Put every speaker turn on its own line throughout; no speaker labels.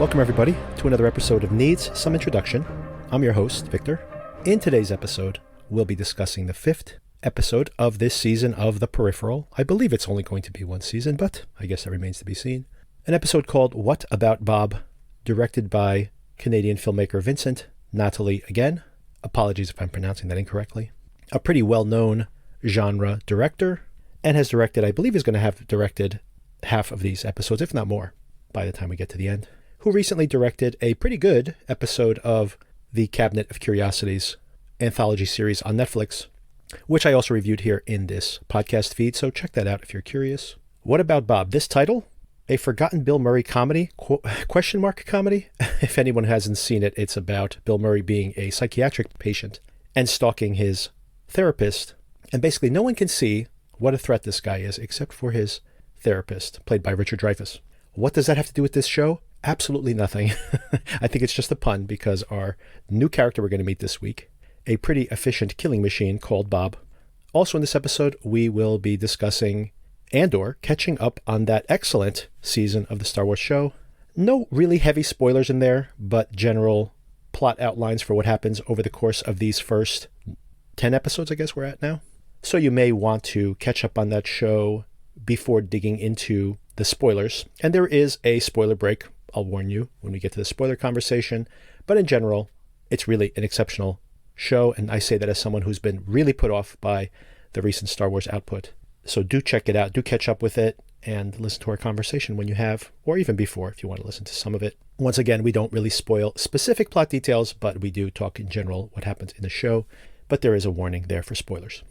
Welcome everybody to another episode of Needs Some Introduction. I'm your host, Victor. In today's episode, we'll be discussing the 5th episode of this season of The Peripheral. I believe it's only going to be one season, but I guess that remains to be seen. An episode called What About Bob, directed by Canadian filmmaker Vincent Natali again. Apologies if I'm pronouncing that incorrectly. A pretty well-known genre director, and has directed, I believe is going to have directed half of these episodes, if not more, by the time we get to the end. Who recently directed a pretty good episode of the Cabinet of Curiosities anthology series on Netflix, which I also reviewed here in this podcast feed, so check that out if you're curious. What About Bob? This title, a forgotten Bill Murray comedy, question mark comedy? If anyone hasn't seen it, it's about Bill Murray being a psychiatric patient and stalking his therapist, and basically no one can see what a threat this guy is except for his therapist, played by Richard Dreyfuss. What does that have to do with this show? Absolutely nothing. I think it's just a pun because our new character we're going to meet this week, a pretty efficient killing machine called Bob. Also in this episode, we will be discussing Andor, catching up on that excellent season of the Star Wars show. No really heavy spoilers in there, but general plot outlines for what happens over the course of these first 10 episodes, I guess we're at now. So you may want to catch up on that show before digging into the spoilers. And there is a spoiler break, I'll warn you, when we get to the spoiler conversation. But in general, it's really an exceptional show, and I say that as someone who's been really put off by the recent Star Wars output. So do check it out, do catch up with it, and listen to our conversation when you have, or even before if you want to listen to some of it. Once again, we don't really spoil specific plot details, but we do talk in general what happens in the show, but there is a warning there for spoilers.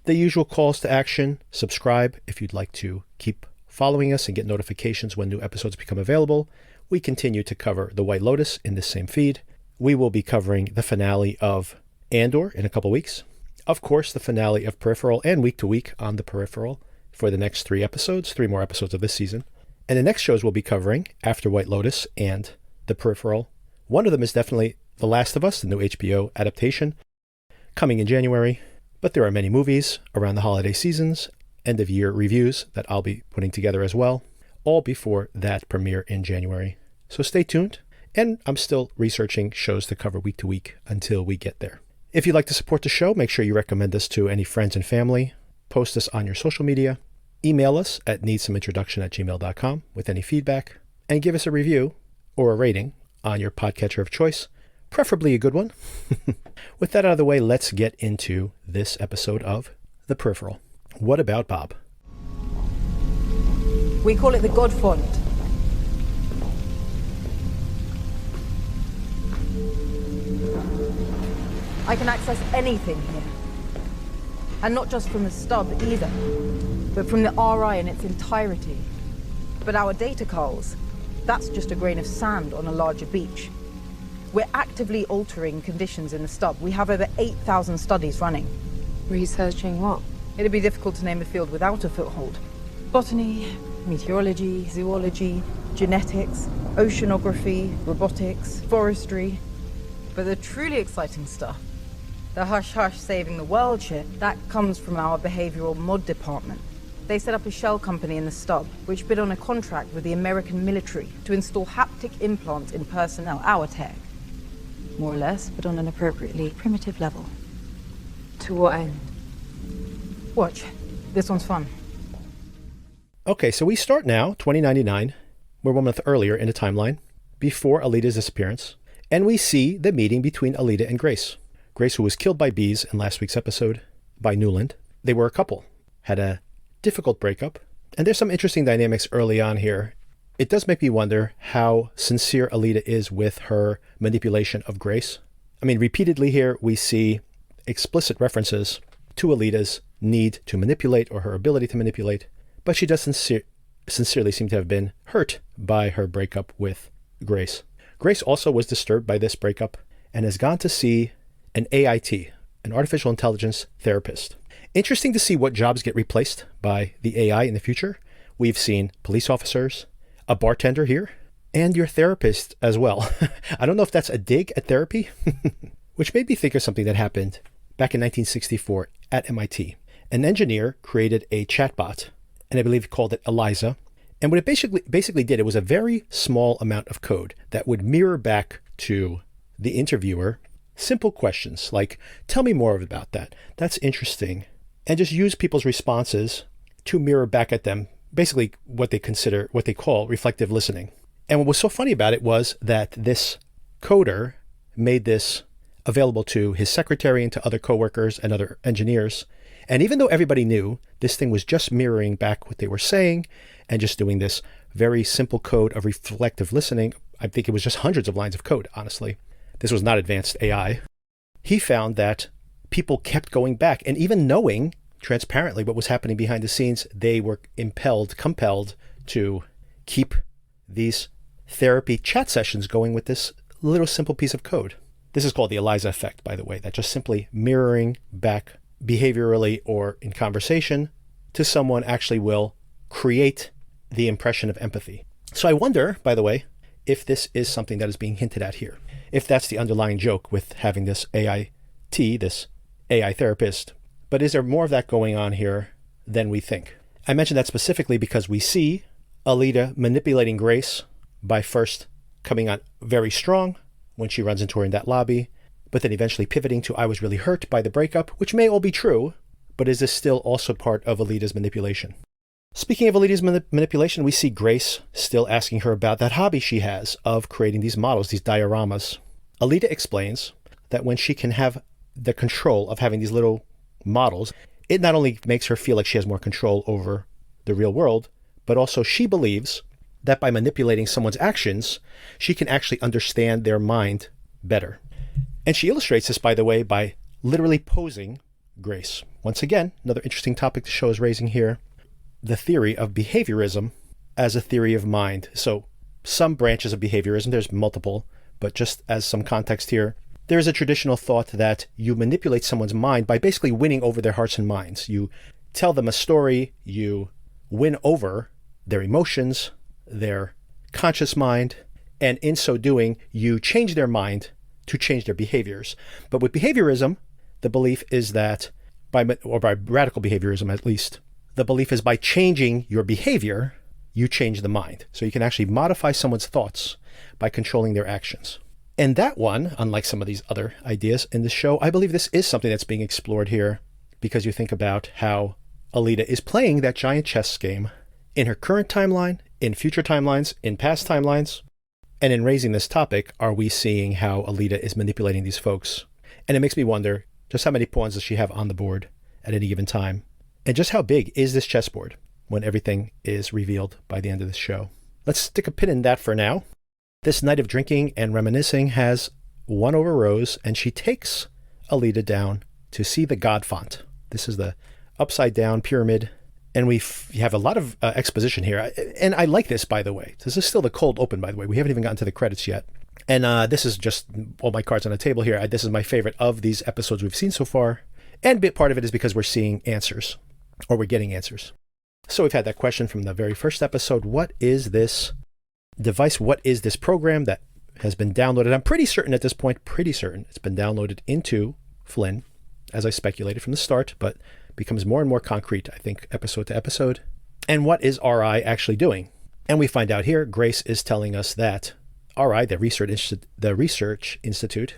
The usual calls to action: subscribe if you'd like to keep following us and get notifications when new episodes become available. We continue to cover The White Lotus in this same feed. We will be covering the finale of Andor in a couple weeks. Of course, the finale of Peripheral, and week to week on The Peripheral for the next 3 episodes, 3 more episodes of this season. And the next shows we'll be covering after White Lotus and The Peripheral. One of them is definitely The Last of Us, the new HBO adaptation, coming in January. But there are many movies around the holiday seasons, end-of-year reviews that I'll be putting together as well, all before that premiere in January. So stay tuned, and I'm still researching shows to cover week to week until we get there. If you'd like to support the show, make sure you recommend us to any friends and family, post us on your social media, email us at needssomeintroduction@gmail.com with any feedback, and give us a review or a rating on your podcatcher of choice, preferably a good one. With that out of the way, let's get into this episode of The Peripheral. What About Bob?
We call it the God Font. I can access anything here. And not just from the stub either, but from the RI in its entirety. But our data culls, that's just a grain of sand on a larger beach. We're actively altering conditions in the stub. We have over 8,000 studies running.
Researching what?
It'd be difficult to name a field without a foothold. Botany, meteorology, zoology, genetics, oceanography, robotics, forestry. But the truly exciting stuff, the hush-hush saving the world shit, that comes from our behavioral mod department. They set up a shell company in the stub, which bid on a contract with the American military to install haptic implants in personnel, our tech. More or less, but on an appropriately primitive level.
To what end?
Watch. This one's fun.
Okay, so we start now, 2099. We're 1 month earlier in the timeline, before Alita's disappearance, and we see the meeting between Alita and Grace. Grace, who was killed by bees in last week's episode by Newland. They were a couple, had a difficult breakup, and there's some interesting dynamics early on here. It does make me wonder how sincere Alita is with her manipulation of Grace. I mean, repeatedly here we see explicit references to Alita's need to manipulate, or her ability to manipulate, but she does sincerely seem to have been hurt by her breakup with Grace. Grace also was disturbed by this breakup and has gone to see an AIT, an artificial intelligence therapist. Interesting to see what jobs get replaced by the AI in the future. We've seen police officers, a bartender here, and your therapist as well. I don't know if that's a dig at therapy, which made me think of something that happened back in 1964 at MIT. An engineer created a chatbot, and I believe he called it Eliza. And what it basically did, it was a very small amount of code that would mirror back to the interviewer simple questions like, tell me more about that. That's interesting. And just use people's responses to mirror back at them, basically what they call reflective listening. And what was so funny about it was that this coder made this available to his secretary and to other coworkers and other engineers. And even though everybody knew this thing was just mirroring back what they were saying and just doing this very simple code of reflective listening, I think it was just hundreds of lines of code, honestly. This was not advanced AI. He found that people kept going back, and even knowing transparently what was happening behind the scenes, they were compelled to keep these therapy chat sessions going with this little simple piece of code. This is called the ELIZA effect, by the way, that just simply mirroring back behaviorally or in conversation to someone actually will create the impression of empathy. So I wonder, by the way, if this is something that is being hinted at here, if that's the underlying joke with having this this AI therapist. But is there more of that going on here than we think? I mentioned that specifically because we see Alita manipulating Grace by first coming on very strong when she runs into her in that lobby, but then eventually pivoting to I was really hurt by the breakup, which may all be true, but is this still also part of Alita's manipulation? Speaking of Alita's manipulation, we see Grace still asking her about that hobby she has of creating these models, these dioramas. Alita explains that when she can have the control of having these little models, it not only makes her feel like she has more control over the real world, but also she believes that by manipulating someone's actions, she can actually understand their mind better. And she illustrates this, by the way, by literally posing Grace. Once again, another interesting topic the show is raising here, the theory of behaviorism as a theory of mind. So some branches of behaviorism, there's multiple, but just as some context here, there is a traditional thought that you manipulate someone's mind by basically winning over their hearts and minds. You tell them a story, you win over their emotions, their conscious mind, and in so doing, you change their mind to change their behaviors. But with behaviorism, the belief is that, by radical behaviorism at least, the belief is by changing your behavior, you change the mind. So you can actually modify someone's thoughts by controlling their actions. And that one, unlike some of these other ideas in the show, I believe this is something that's being explored here, because you think about how Alita is playing that giant chess game in her current timeline, in future timelines, in past timelines. And in raising this topic, are we seeing how Alita is manipulating these folks? And it makes me wonder, just how many pawns does she have on the board at any given time? And just how big is this chessboard when everything is revealed by the end of the show? Let's stick a pin in that for now. This night of drinking and reminiscing has won over Rose, and she takes Alita down to see the God font. This is the upside down pyramid. And we have a lot of exposition here. And I like this, by the way. This is still the cold open, by the way. We haven't even gotten to the credits yet. And this is just all my cards on the table here. This is my favorite of these episodes we've seen so far. And part of it is because we're seeing answers, or we're getting answers. So we've had that question from the very first episode. What is this device? What is this program that has been downloaded? I'm pretty certain at this point, it's been downloaded into Flynn, as I speculated from the start, but becomes more and more concrete, I think, episode to episode. And what is RI actually doing? And we find out here, Grace is telling us that RI, the research institute,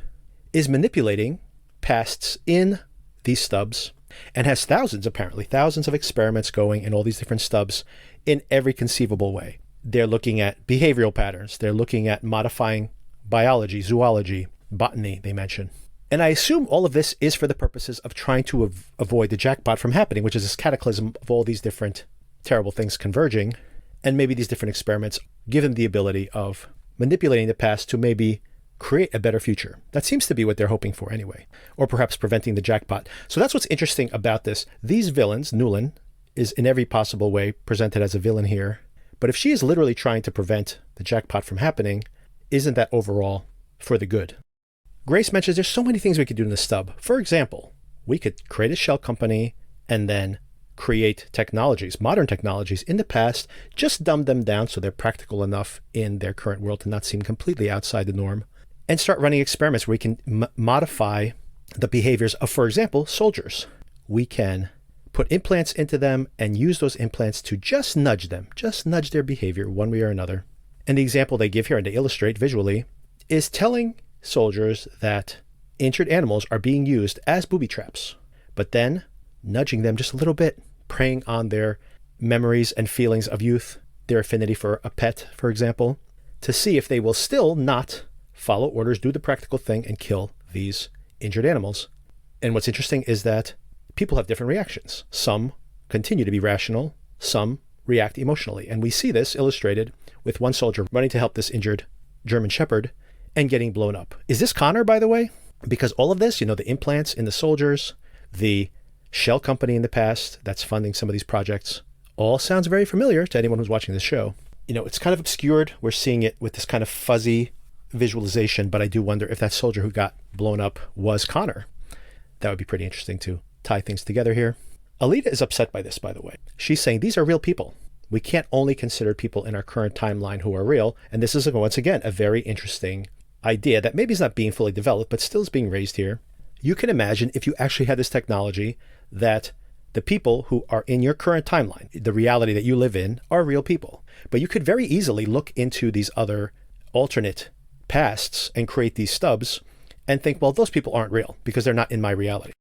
is manipulating pasts in these stubs and has thousands of experiments going in all these different stubs in every conceivable way. They're looking at behavioral patterns. They're looking at modifying biology, zoology, botany, they mention. And I assume all of this is for the purposes of trying to avoid the jackpot from happening, which is this cataclysm of all these different terrible things converging. And maybe these different experiments give them the ability of manipulating the past to maybe create a better future. That seems to be what they're hoping for anyway, or perhaps preventing the jackpot. So that's what's interesting about this. These villains, Newland is in every possible way presented as a villain here. But if she is literally trying to prevent the jackpot from happening, isn't that overall for the good? Grace mentions there's so many things we could do in the stub. For example, we could create a shell company and then create technologies, modern technologies in the past, just dumb them down so they're practical enough in their current world to not seem completely outside the norm, and start running experiments where we can modify the behaviors of, for example, soldiers. We can put implants into them and use those implants to just nudge them, just nudge their behavior one way or another. And the example they give here and they illustrate visually is telling soldiers that injured animals are being used as booby traps, but then nudging them just a little bit, preying on their memories and feelings of youth, their affinity for a pet, for example, to see if they will still not follow orders, do the practical thing, and kill these injured animals. And what's interesting is that people have different reactions. Some continue to be rational, some react emotionally. And we see this illustrated with one soldier running to help this injured German Shepherd and getting blown up. Is this Connor, by the way? Because all of this, the implants in the soldiers, the shell company in the past that's funding some of these projects, all sounds very familiar to anyone who's watching this show. It's kind of obscured. We're seeing it with this kind of fuzzy visualization, but I do wonder if that soldier who got blown up was Connor. That would be pretty interesting to tie things together here. Alita is upset by this, by the way. She's saying these are real people. We can't only consider people in our current timeline who are real. And this is, once again, a very interesting idea that maybe is not being fully developed, but still is being raised here. You can imagine if you actually had this technology that the people who are in your current timeline, the reality that you live in, are real people. But you could very easily look into these other alternate pasts and create these stubs and think, well, those people aren't real because they're not in my reality.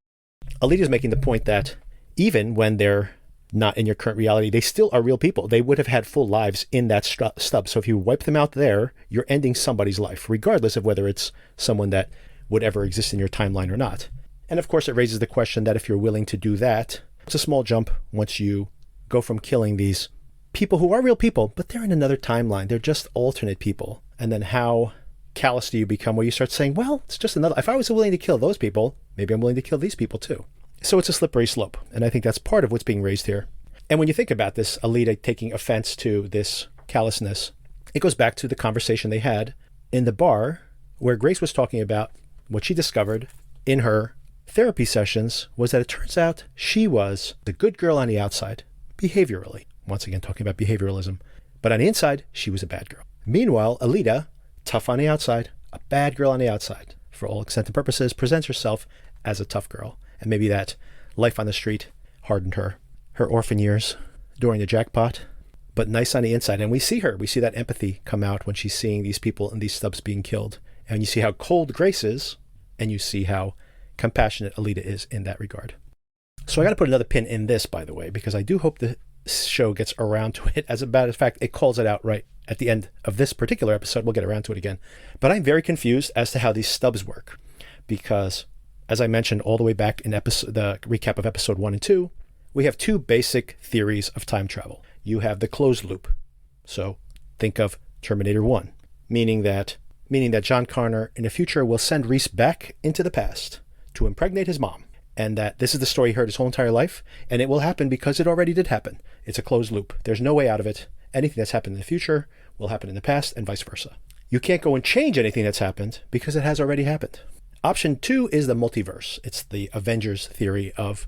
Alita is making the point that even when they're not in your current reality, they still are real people. They would have had full lives in that stub. So if you wipe them out there, you're ending somebody's life, regardless of whether it's someone that would ever exist in your timeline or not. And of course, it raises the question that if you're willing to do that, it's a small jump once you go from killing these people who are real people, but they're in another timeline. They're just alternate people. And then how callous do you become where you start saying, well, it's just another, if I was willing to kill those people, maybe I'm willing to kill these people too. So it's a slippery slope. And I think that's part of what's being raised here. And when you think about this, Alita taking offense to this callousness, it goes back to the conversation they had in the bar where Grace was talking about what she discovered in her therapy sessions was that it turns out she was the good girl on the outside, behaviorally. Once again, talking about behavioralism. But on the inside, she was a bad girl. Meanwhile, Alita, tough on the outside, a bad girl on the outside, for all intents and purposes, presents herself as a tough girl. And maybe that life on the street hardened her orphan years during the jackpot, but nice on the inside. And we see that empathy come out when she's seeing these people and these stubs being killed. And you see how cold Grace is, and you see how compassionate Alita is in that regard. So I got to put another pin in this, by the way, because I do hope the show gets around to it. As a matter of fact, it calls it out right at the end of this particular episode. We'll get around to it again. But I'm very confused as to how these stubs work, because as I mentioned all the way back in the recap of episode 1 and 2, we have two basic theories of time travel. You have the closed loop. So think of Terminator 1, meaning that John Connor in the future will send Reese back into the past to impregnate his mom. And that this is the story he heard his whole entire life. And it will happen because it already did happen. It's a closed loop. There's no way out of it. Anything that's happened in the future will happen in the past and vice versa. You can't go and change anything that's happened because it has already happened. Option 2 is the multiverse. It's the Avengers theory of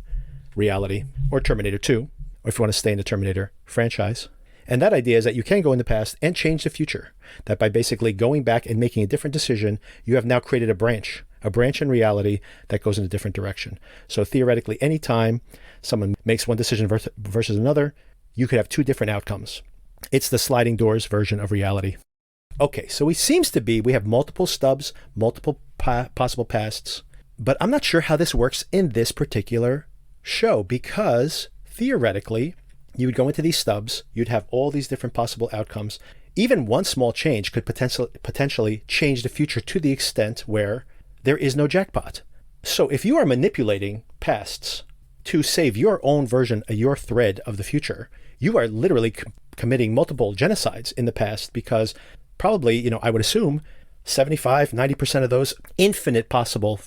reality, or Terminator 2, or if you want to stay in the Terminator franchise. And that idea is that you can go in the past and change the future. That by basically going back and making a different decision, you have now created a branch in reality that goes in a different direction. So theoretically, anytime someone makes one decision versus another, you could have two different outcomes. It's the sliding doors version of reality. Okay, so we have multiple stubs, multiple possible pasts, but I'm not sure how this works in this particular show, because theoretically, you would go into these stubs, you'd have all these different possible outcomes. Even one small change could potentially change the future to the extent where there is no jackpot. So if you are manipulating pasts to save your own version, your thread of the future, you are literally committing multiple genocides in the past, because probably, I would assume 75-90% of those infinite possible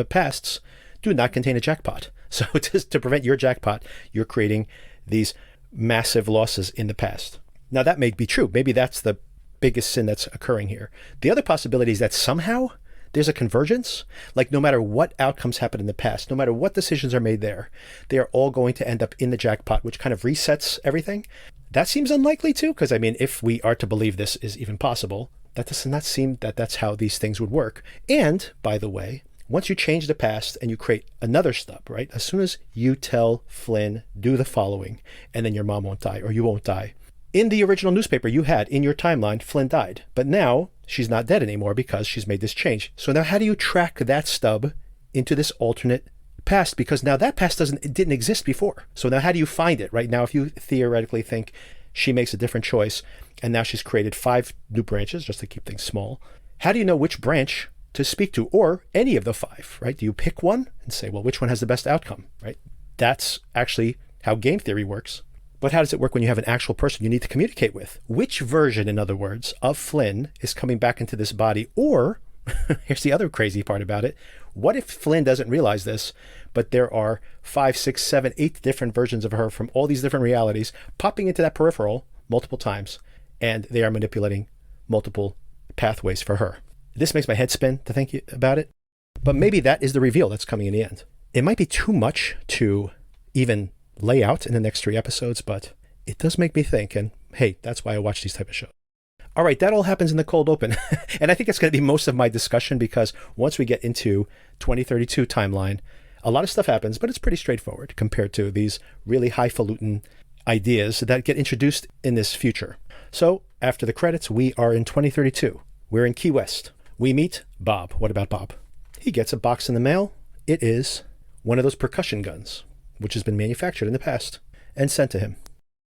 pasts do not contain a jackpot. So to prevent your jackpot, you're creating these massive losses in the past. Now that may be true. Maybe that's the biggest sin that's occurring here. The other possibility is that somehow there's a convergence. Like no matter what outcomes happen in the past, no matter what decisions are made there, they are all going to end up in the jackpot, which kind of resets everything. That seems unlikely too, because if we are to believe this is even possible, that does not seem that that's how these things would work. And by the way, once you change the past and you create another stub, right? As soon as you tell Flynn, do the following, and then your mom won't die or you won't die. In the original newspaper you had, in your timeline, Flynn died. But now she's not dead anymore because she's made this change. So now how do you track that stub into this alternate past? Because now that past didn't exist before. So now how do you find it, right? Now if you theoretically think she makes a different choice and now she's created 5 new branches just to keep things small, how do you know which branch to speak to, or any of the 5, right? Do you pick one and say, well, which one has the best outcome, right? That's actually how game theory works. But how does it work when you have an actual person you need to communicate with? Which version, in other words, of Flynn is coming back into this body? Or, here's the other crazy part about it, what if Flynn doesn't realize this, but there are 5, 6, 7, 8 different versions of her from all these different realities popping into that peripheral multiple times, and they are manipulating multiple pathways for her? This makes my head spin to think about it, but maybe that is the reveal that's coming in the end. It might be too much to even lay out in the next 3 episodes, but it does make me think, and hey, that's why I watch these type of shows. All right, that all happens in the cold open, and I think it's going to be most of my discussion, because once we get into 2032 timeline, a lot of stuff happens, but it's pretty straightforward compared to these really highfalutin ideas that get introduced in this future. So after the credits, we are in 2032. We're in Key West. We meet Bob. What about Bob? He gets a box in the mail. It is one of those percussion guns, which has been manufactured in the past and sent to him.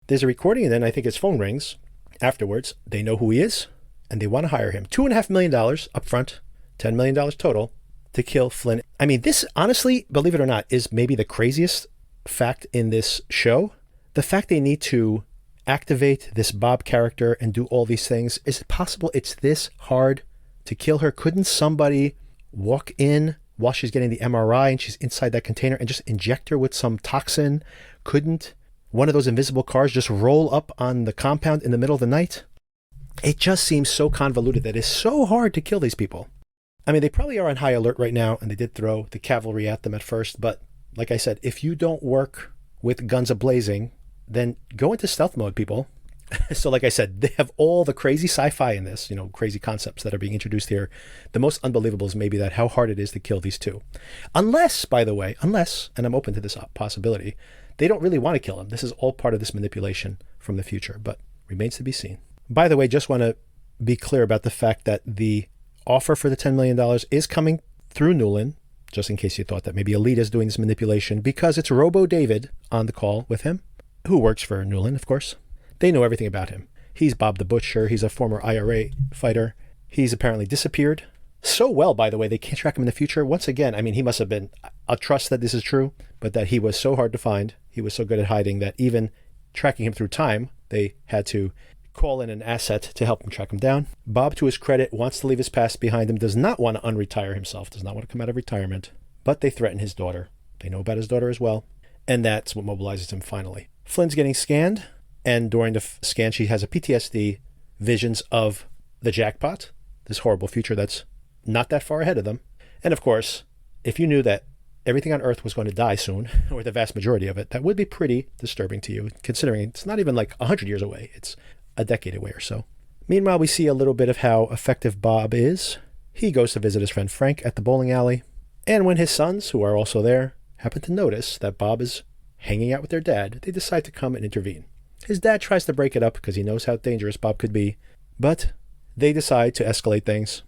There's a recording, and then I think his phone rings. Afterwards, they know who he is, and they want to hire him. $2.5 million up front, $10 million total, to kill Flynn. I mean, this, honestly, believe it or not, is maybe the craziest fact in this show. The fact they need to activate this Bob character and do all these things. Is it possible it's this hard to kill her? Couldn't somebody walk in while she's getting the MRI and she's inside that container and just inject her with some toxin? Couldn't one of those invisible cars just roll up on the compound in the middle of the night? It just seems so convoluted that it's so hard to kill these people. I mean, they probably are on high alert right now, and they did throw the cavalry at them at first, but like I said, if you don't work with guns a-blazing, then go into stealth mode, people. So like I said, they have all the crazy sci-fi in this, crazy concepts that are being introduced here. The most unbelievable is maybe that how hard it is to kill these 2. Unless, by the way, and I'm open to this possibility, they don't really want to kill him. This is all part of this manipulation from the future, but remains to be seen. By the way, just want to be clear about the fact that the offer for the $10 million is coming through Newland, just in case you thought that maybe Elite is doing this manipulation, because it's Robo David on the call with him, who works for Newland, of course. They know everything about him. He's Bob the Butcher. He's a former IRA fighter. He's apparently disappeared. So well, by the way, they can't track him in the future. Once again, I mean, he must have been, I'll trust that this is true, but that he was so hard to find, he was so good at hiding, that even tracking him through time, they had to call in an asset to help him track him down. Bob, to his credit, wants to leave his past behind him, does not want to unretire himself, does not want to come out of retirement, but they threaten his daughter. They know about his daughter as well, and that's what mobilizes him finally. Flynn's getting scanned, and during the scan, she has a PTSD visions of the jackpot, this horrible future that's not that far ahead of them. And of course, if you knew that everything on Earth was going to die soon, or the vast majority of it, that would be pretty disturbing to you, considering it's not even like 100 years away. It's a decade away or so. Meanwhile, we see a little bit of how effective Bob is. He goes to visit his friend Frank at the bowling alley. And when his sons, who are also there, happen to notice that Bob is hanging out with their dad, they decide to come and intervene. His dad tries to break it up because he knows how dangerous Bob could be, but they decide to escalate things.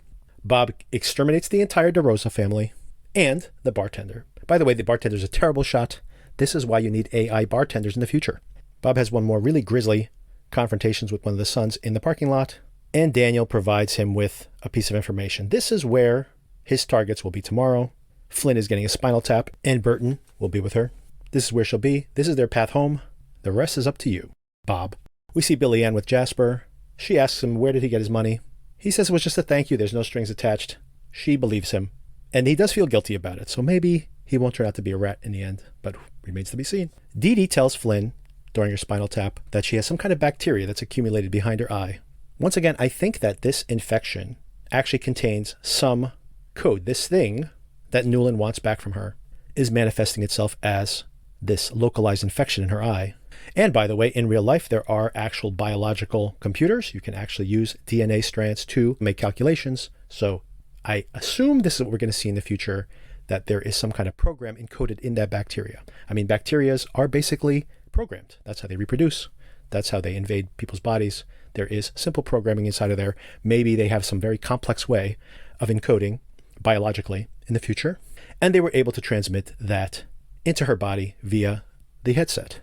Bob exterminates the entire DeRosa family and the bartender. By the way, the bartender's a terrible shot. This is why you need AI bartenders in the future. Bob has one more really grisly confrontations with one of the sons in the parking lot, and Daniel provides him with a piece of information. This is where his targets will be tomorrow. Flynn is getting a spinal tap, and Burton will be with her. This is where she'll be. This is their path home. The rest is up to you, Bob. We see Billy Ann with Jasper. She asks him where did he get his money. He says it was just a thank you. There's no strings attached. She believes him, and he does feel guilty about it, so maybe he won't turn out to be a rat in the end, but remains to be seen. Dee Dee tells Flynn during her spinal tap that she has some kind of bacteria that's accumulated behind her eye. Once again, I think that this infection actually contains some code. This thing that Newland wants back from her is manifesting itself as this localized infection in her eye. And by the way, in real life, there are actual biological computers. You can actually use DNA strands to make calculations. So I assume this is what we're going to see in the future, that there is some kind of program encoded in that bacteria. I mean, bacteria are basically programmed. That's how they reproduce. That's how they invade people's bodies. There is simple programming inside of there. Maybe they have some very complex way of encoding biologically in the future. And they were able to transmit that into her body via the headset.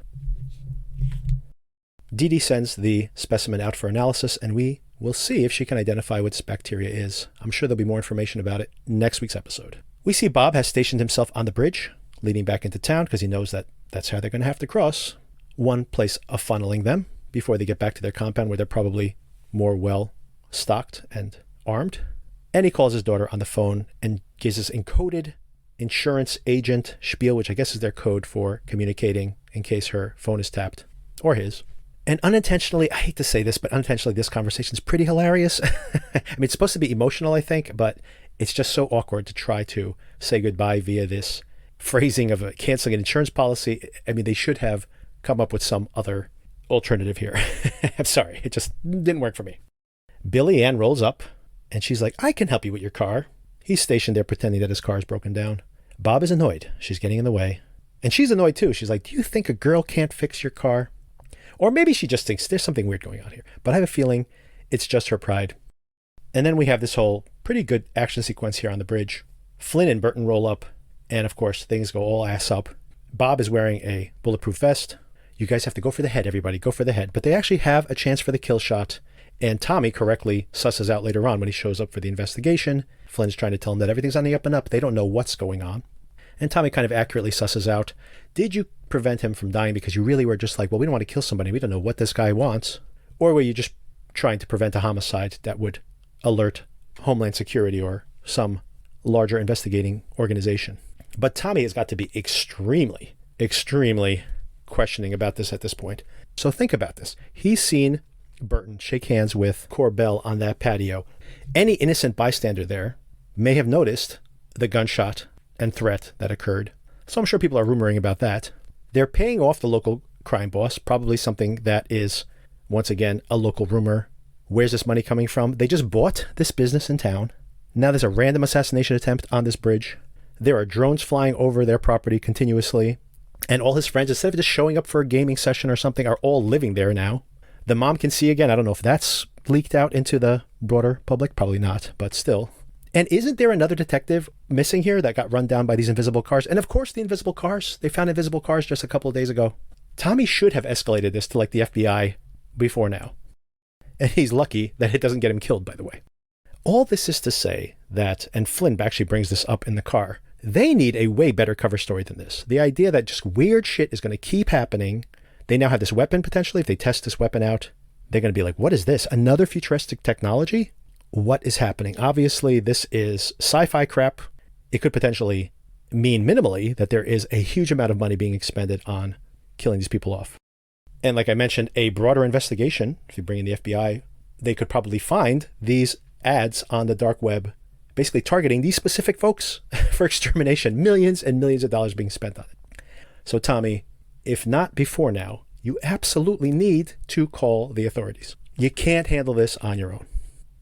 Dee Dee sends the specimen out for analysis, and we will see if she can identify what this bacteria is. I'm sure there'll be more information about it next week's episode. We see Bob has stationed himself on the bridge leading back into town because he knows that that's how they're going to have to cross. One place of funneling them before they get back to their compound where they're probably more well stocked and armed. And he calls his daughter on the phone and gives this encoded insurance agent spiel, which I guess is their code for communicating in case her phone is tapped, or his. And unintentionally, I hate to say this, but unintentionally, this conversation is pretty hilarious. I mean, it's supposed to be emotional, I think, but it's just so awkward to try to say goodbye via this phrasing of canceling an insurance policy. I mean, they should have come up with some other alternative here. I'm sorry. It just didn't work for me. Billy Ann rolls up and she's like, I can help you with your car. He's stationed there pretending that his car is broken down. Bob is annoyed. She's getting in the way. And she's annoyed too. She's like, do you think a girl can't fix your car? Or maybe she just thinks there's something weird going on here. But I have a feeling it's just her pride. And then we have this whole pretty good action sequence here on the bridge. Flynn and Burton roll up. And of course, things go all ass up. Bob is wearing a bulletproof vest. You guys have to go for the head, everybody. Go for the head. But they actually have a chance for the kill shot. And Tommy correctly susses out later on when he shows up for the investigation. Flynn's trying to tell him that everything's on the up and up. They don't know what's going on. And Tommy kind of accurately susses out, did you prevent him from dying because you really were just like, well, we don't want to kill somebody. We don't know what this guy wants. Or were you just trying to prevent a homicide that would alert Homeland Security or some larger investigating organization? But Tommy has got to be extremely, extremely questioning about this at this point. So think about this. He's seen Burton shake hands with Corbell on that patio. Any innocent bystander there may have noticed the gunshot and threat that occurred. So I'm sure people are rumoring about that. They're paying off the local crime boss, probably something that is, once again, a local rumor. Where's this money coming from? They just bought this business in town. Now there's a random assassination attempt on this bridge. There are drones flying over their property continuously. And all his friends, instead of just showing up for a gaming session or something, are all living there now. The mom can see again. I don't know if that's leaked out into the broader public. Probably not, but still. And isn't there another detective missing here that got run down by these invisible cars? And of course, the invisible cars. They found invisible cars just a couple of days ago. Tommy should have escalated this to like the FBI before now. And he's lucky that it doesn't get him killed, by the way. All this is to say that, and Flynn actually brings this up in the car, they need a way better cover story than this. The idea that just weird shit is going to keep happening. They now have this weapon potentially. If they test this weapon out, they're going to be like, what is this? Another futuristic technology? What is happening? Obviously, this is sci-fi crap. It could potentially mean minimally that there is a huge amount of money being expended on killing these people off. And like I mentioned, a broader investigation, if you bring in the FBI, they could probably find these ads on the dark web, basically targeting these specific folks for extermination. Millions and millions of dollars being spent on it. So Tommy, if not before now, you absolutely need to call the authorities. You can't handle this on your own.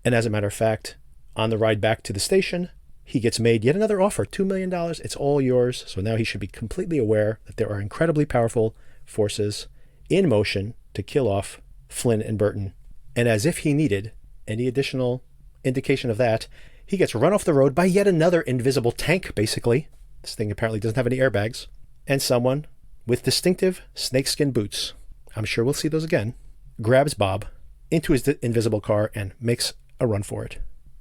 And as a matter of fact, on the ride back to the station, he gets made yet another offer, $2 million. It's all yours. So now he should be completely aware that there are incredibly powerful forces in motion to kill off Flynn and Burton. And as if he needed any additional indication of that, he gets run off the road by yet another invisible tank, basically. This thing apparently doesn't have any airbags. And someone with distinctive snakeskin boots, I'm sure we'll see those again, grabs Bob into his invisible car and makes a run for it.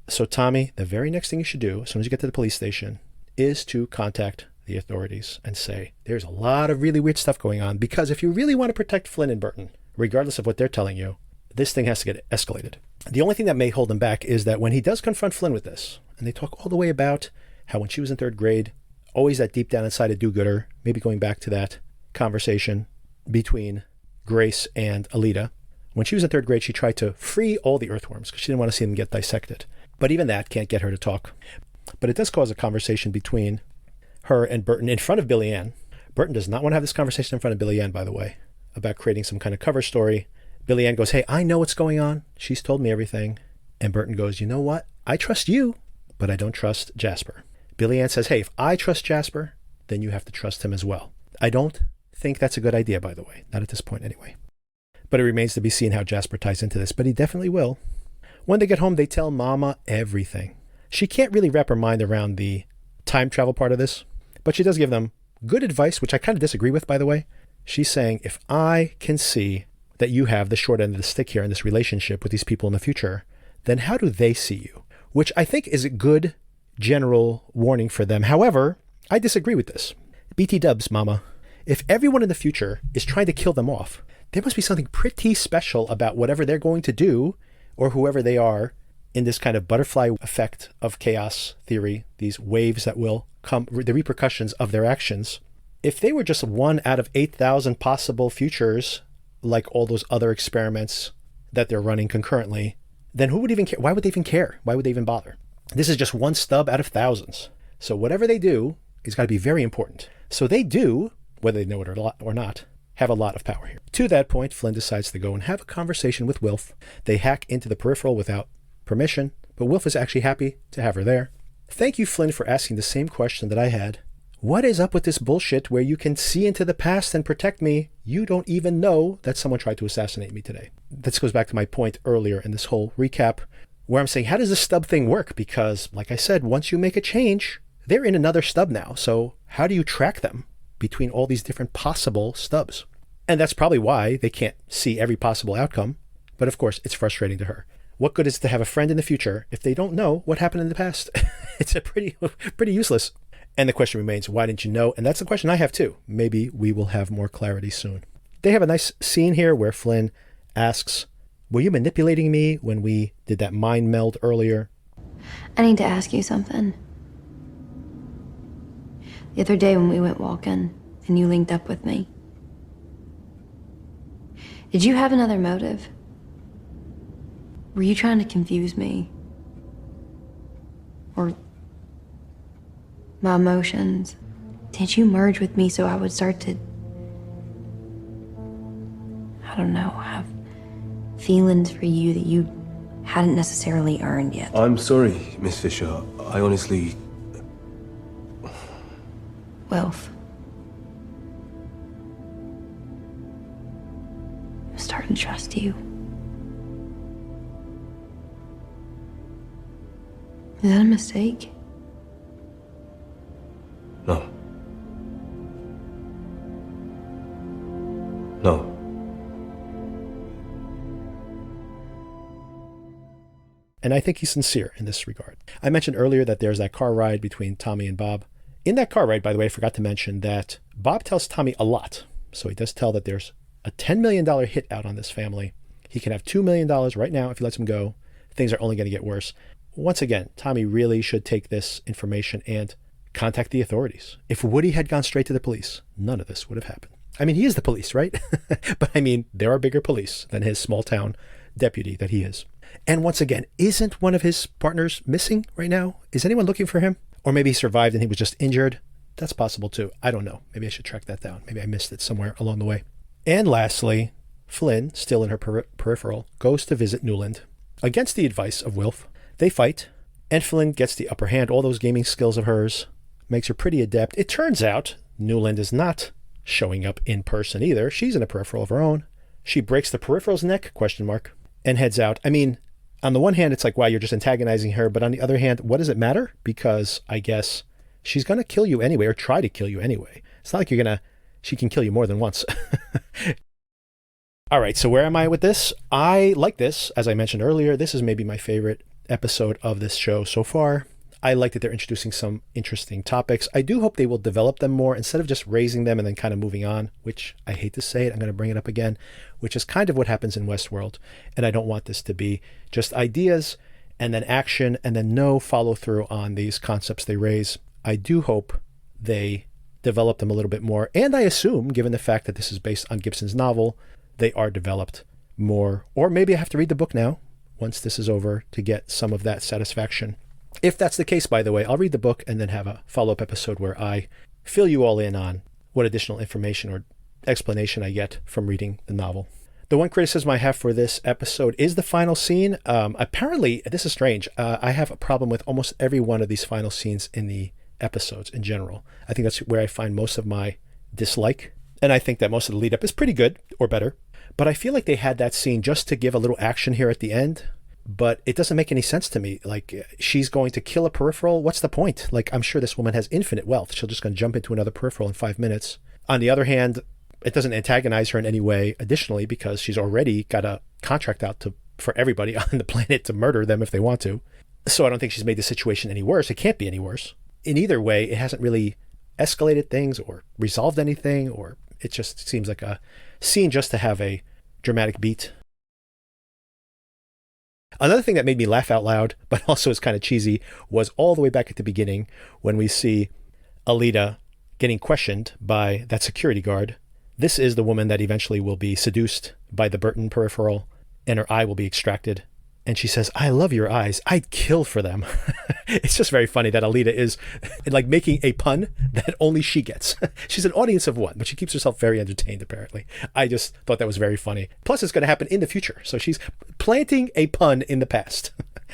So Tommy, the very next thing you should do as soon as you get to the police station is to contact the authorities and say, there's a lot of really weird stuff going on, because if you really want to protect Flynn and Burton, regardless of what they're telling you, this thing has to get escalated. The only thing that may hold him back is that when he does confront Flynn with this, and they talk all the way about how when she was in third grade, always that deep down inside a do-gooder, maybe going back to that conversation between Grace and Alita. When she was in third grade, she tried to free all the earthworms because she didn't want to see them get dissected. But even that can't get her to talk. But it does cause a conversation between her and Burton in front of Billy Ann. Burton does not want to have this conversation in front of Billy Ann, by the way, about creating some kind of cover story. Billy Ann goes, hey, I know what's going on. She's told me everything. And Burton goes, you know what? I trust you but I don't trust Jasper. Billy Ann says, hey, if I trust Jasper, then you have to trust him as well. I don't think that's a good idea, by the way. Not at this point anyway. But it remains to be seen how Jasper ties into this, but he definitely will. When they get home, they tell Mama everything. She can't really wrap her mind around the time travel part of this, but she does give them good advice, which I kind of disagree with, by the way. She's saying, if I can see that you have the short end of the stick here in this relationship with these people in the future, then how do they see you? Which I think is a good general warning for them. However, I disagree with this. BT dubs, Mama. If everyone in the future is trying to kill them off, there must be something pretty special about whatever they're going to do, or whoever they are, in this kind of butterfly effect of chaos theory, these waves that will come, the repercussions of their actions. If they were just one out of 8,000 possible futures, like all those other experiments that they're running concurrently, then who would even care? Why would they even care? Why would they even bother? This is just one stub out of thousands. So whatever they do is got to be very important. So they do, whether they know it or not, have a lot of power here. To that point, Flynn decides to go and have a conversation with Wilf. They hack into the peripheral without permission, but Wilf is actually happy to have her there. Thank you, Flynn, for asking the same question that I had. What is up with this bullshit where you can see into the past and protect me? You don't even know that someone tried to assassinate me today. This goes back to my point earlier in this whole recap, where I'm saying, how does this stub thing work? Because, like I said, once you make a change, they're in another stub now. So how do you track them between all these different possible stubs? And that's probably why they can't see every possible outcome. But of course, it's frustrating to her. What good is it to have a friend in the future if they don't know what happened in the past? It's a pretty useless. And the question remains, why didn't you know? And that's the question I have too. Maybe we will have more clarity soon. They have a nice scene here where Flynn asks, were you manipulating me when we did that mind meld earlier?
I need to ask you something. The other day when we went walking and you linked up with me, did you have another motive? Were you trying to confuse me? Or my emotions? Did you merge with me so I would start to, I don't know, have feelings for you that you hadn't necessarily earned yet?
I'm sorry, Miss Fisher. I honestly...
Wilf. I'm starting to trust you. Is that a mistake?
No. No.
And I think he's sincere in this regard. I mentioned earlier that there's that car ride between Tommy and Bob. In that car ride, by the way, I forgot to mention that Bob tells Tommy a lot. So he does tell that there's a $10 million hit out on this family. He can have $2 million right now if he lets him go. Things are only going to get worse. Once again, Tommy really should take this information and contact the authorities. If Woody had gone straight to the police, none of this would have happened. I mean, he is the police, right? But I mean, there are bigger police than his small town deputy that he is. And once again, isn't one of his partners missing right now? Is anyone looking for him? Or maybe he survived and he was just injured. That's possible too. I don't know. Maybe I should track that down. Maybe I missed it somewhere along the way. And lastly, Flynn, still in her peripheral, goes to visit Newland. Against the advice of Wilf, they fight, and Flynn gets the upper hand. All those gaming skills of hers makes her pretty adept. It turns out Newland is not showing up in person either. She's in a peripheral of her own. She breaks the peripheral's neck, ? And heads out. I mean, on the one hand, it's like, wow, you're just antagonizing her. But on the other hand, what does it matter? Because I guess she's going to kill you anyway, or try to kill you anyway. It's not like she can kill you more than once. All right, so where am I with this? I like this. As I mentioned earlier, this is maybe my favorite episode of this show so far. I like that they're introducing some interesting topics. I do hope they will develop them more instead of just raising them and then kind of moving on, which I hate to say it, I'm going to bring it up again, which is kind of what happens in Westworld. And I don't want this to be just ideas and then action and then no follow through on these concepts they raise. I do hope they develop them a little bit more. And I assume, given the fact that this is based on Gibson's novel, they are developed more. Or maybe I have to read the book now once this is over to get some of that satisfaction. If that's the case, by the way, I'll read the book and then have a follow-up episode where I fill you all in on what additional information or explanation I get from reading the novel. The one criticism I have for this episode is the final scene. Apparently, this is strange. I have a problem with almost every one of these final scenes in the episodes in general. I think that's where I find most of my dislike. And I think that most of the lead up is pretty good or better. But I feel like they had that scene just to give a little action here at the end. But it doesn't make any sense to me. Like, she's going to kill a peripheral. What's the point? Like, I'm sure this woman has infinite wealth. She'll just going to jump into another peripheral in 5 minutes. On the other hand, it doesn't antagonize her in any way additionally, because she's already got a contract out for everybody on the planet to murder them if they want to. So I don't think she's made the situation any worse. It can't be any worse. In either way, it hasn't really escalated things or resolved anything, or it just seems like a scene just to have a dramatic beat. Another thing that made me laugh out loud, but also is kind of cheesy, was all the way back at the beginning when we see Alita getting questioned by that security guard. This is the woman that eventually will be seduced by the Burton peripheral, and her eye will be extracted. And she says, "I love your eyes. I'd kill for them." It's just very funny that Alita is like making a pun that only she gets. She's an audience of one, but she keeps herself very entertained, apparently. I just thought that was very funny. Plus, it's going to happen in the future. So she's planting a pun in the past.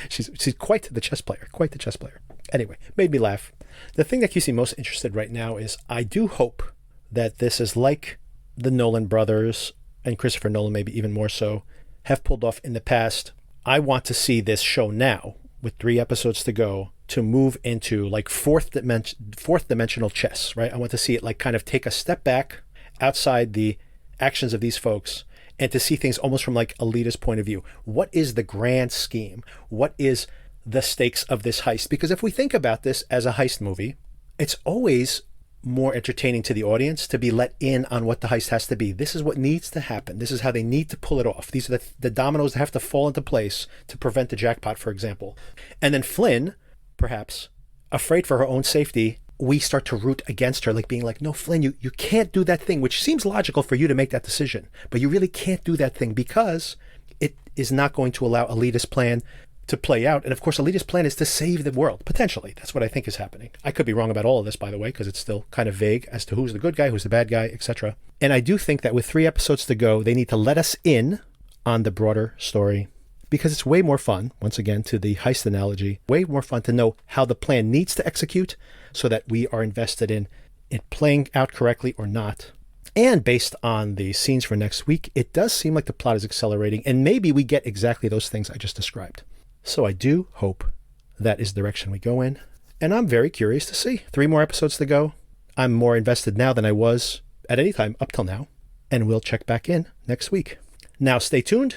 She's quite the chess player, Anyway, made me laugh. The thing that keeps me most interested right now is I do hope that this is like the Nolan brothers, and Christopher Nolan maybe even more so, have pulled off in the past. I want to see this show now, with 3 episodes to go, to move into like fourth dimensional chess, right? I want to see it like kind of take a step back outside the actions of these folks and to see things almost from like Alita's point of view. What is the grand scheme? What is the stakes of this heist? Because if we think about this as a heist movie, it's always more entertaining to the audience to be let in on what the heist has to be. This is what needs to happen. This is how they need to pull it off. These are the dominoes that have to fall into place to prevent the jackpot, for example. And then Flynn, perhaps, afraid for her own safety, we start to root against her, like being like, no, Flynn, you can't do that thing, which seems logical for you to make that decision. But you really can't do that thing because it is not going to allow Alita's plan to play out. And of course, Alita's plan is to save the world, potentially. That's what I think is happening. I could be wrong about all of this, by the way, because it's still kind of vague as to who's the good guy, who's the bad guy, etc. And I do think that with 3 episodes to go, they need to let us in on the broader story, because it's way more fun, once again, to the heist analogy, way more fun to know how the plan needs to execute so that we are invested in it playing out correctly or not. And based on the scenes for next week, it does seem like the plot is accelerating, and maybe we get exactly those things I just described. So I do hope that is the direction we go in. And I'm very curious to see. 3 more episodes to go. I'm more invested now than I was at any time up till now. And we'll check back in next week. Now stay tuned.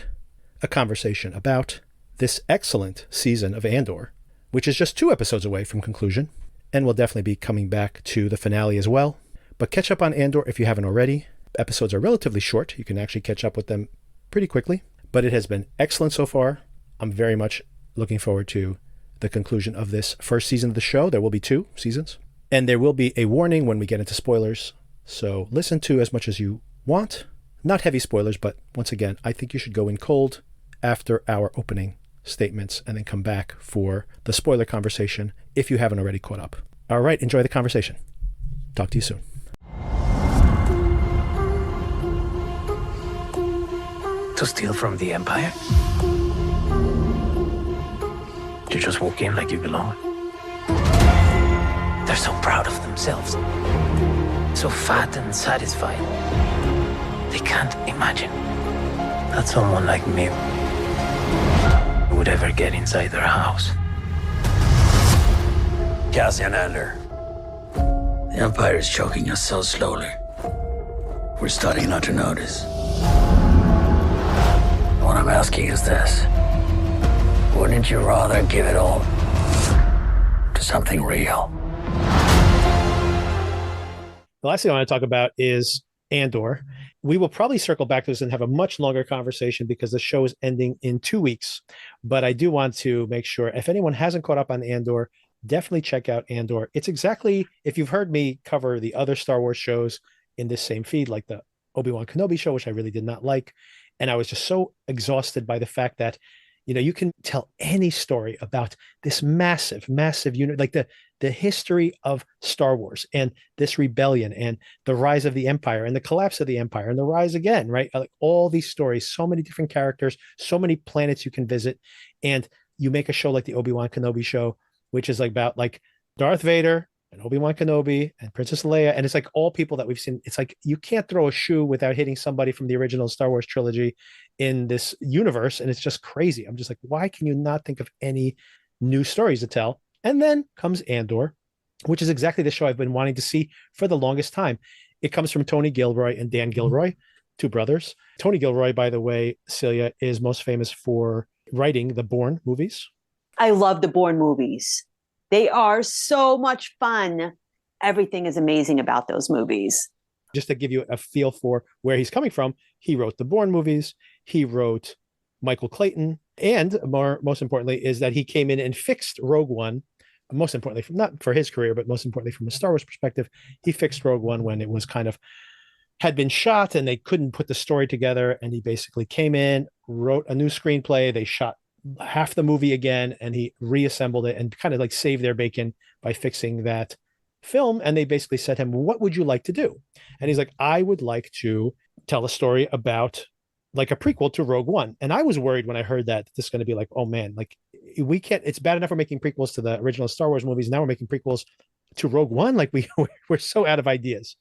A conversation about this excellent season of Andor, which is just 2 episodes away from conclusion. And we'll definitely be coming back to the finale as well. But catch up on Andor if you haven't already. Episodes are relatively short. You can actually catch up with them pretty quickly. But it has been excellent so far. I'm very much looking forward to the conclusion of this first season of the show. There will be 2 seasons. And there will be a warning when we get into spoilers. So listen to as much as you want. Not heavy spoilers, but once again, I think you should go in cold after our opening statements and then come back for the spoiler conversation if you haven't already caught up. All right, enjoy the conversation. Talk to you soon.
To steal from the Empire? To just walk in like you belong? They're so proud of themselves. So fat and satisfied. They can't imagine that someone like me would ever get inside their house.
Cassian Andor. The Empire is choking us so slowly. We're starting not to notice. What I'm asking is this. Wouldn't you rather give it all to something real?
The last thing I want to talk about is Andor. We will probably circle back to this and have a much longer conversation because the show is ending in 2 weeks. But I do want to make sure if anyone hasn't caught up on Andor, definitely check out Andor. It's exactly, if you've heard me cover the other Star Wars shows in this same feed, like the Obi-Wan Kenobi show, which I really did not like. And I was just so exhausted by the fact that You can tell any story about this massive, massive unit, like the history of Star Wars and this rebellion and the rise of the Empire and the collapse of the Empire and the rise again, right? Like all these stories, so many different characters, so many planets you can visit. And you make a show like the Obi-Wan Kenobi show, which is like about like Darth Vader and Obi-Wan Kenobi and Princess Leia. And it's like all people that we've seen. It's like you can't throw a shoe without hitting somebody from the original Star Wars trilogy in this universe. And it's just crazy. I'm just like, why can you not think of any new stories to tell? And then comes Andor, which is exactly the show I've been wanting to see for the longest time. It comes from Tony Gilroy and Dan Gilroy, two brothers. Tony Gilroy, by the way, Celia, is most famous for writing the Bourne movies.
I love the Bourne movies. They are so much fun. Everything is amazing about those movies.
Just to give you a feel for where he's coming from, he wrote the Bourne movies. He wrote Michael Clayton. And most importantly, is that he came in and fixed Rogue One. Most importantly, not for his career, but most importantly from a Star Wars perspective, he fixed Rogue One when it was kind of had been shot and they couldn't put the story together. And he basically came in, wrote a new screenplay. They shot half the movie again, and he reassembled it and kind of like saved their bacon by fixing that film. And they basically said to him, what would you like to do? And he's like, I would like to tell a story about like a prequel to Rogue One. And I was worried when I heard that this is going to be like, oh man, like we can't, it's bad enough we're making prequels to the original Star Wars movies. Now we're making prequels to Rogue One. Like we're so out of ideas.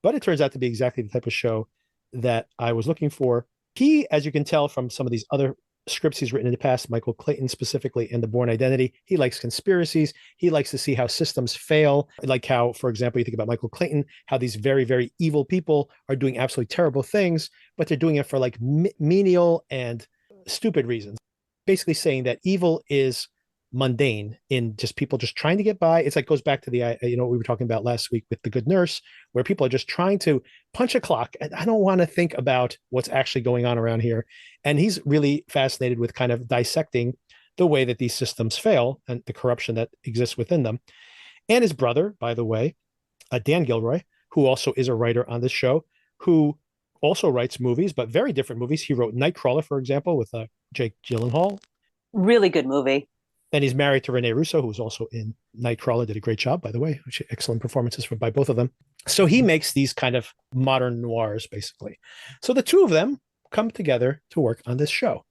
But it turns out to be exactly the type of show that I was looking for. He, as you can tell from some of these other scripts he's written in the past, Michael Clayton specifically in The Bourne Identity, he likes conspiracies. He likes to see how systems fail. Like how, for example, you think about Michael Clayton, how these very, very evil people are doing absolutely terrible things, but they're doing it for like menial and stupid reasons. Basically saying that evil is mundane in just people just trying to get by. It's like goes back to the we were talking about last week with The Good Nurse, where people are just trying to punch a clock, and I don't want to think about what's actually going on around here. And he's really fascinated with kind of dissecting the way that these systems fail and the corruption that exists within them. And his brother, by the way, Dan Gilroy, who also is a writer on this show, who also writes movies, but very different movies. He wrote Nightcrawler, for example, with Jake Gyllenhaal.
Really good movie.
And he's married to Renee Russo, who's also in Nightcrawler, did a great job, by the way. Excellent performances by both of them. So he makes these kind of modern noirs, basically. So the two of them come together to work on this show.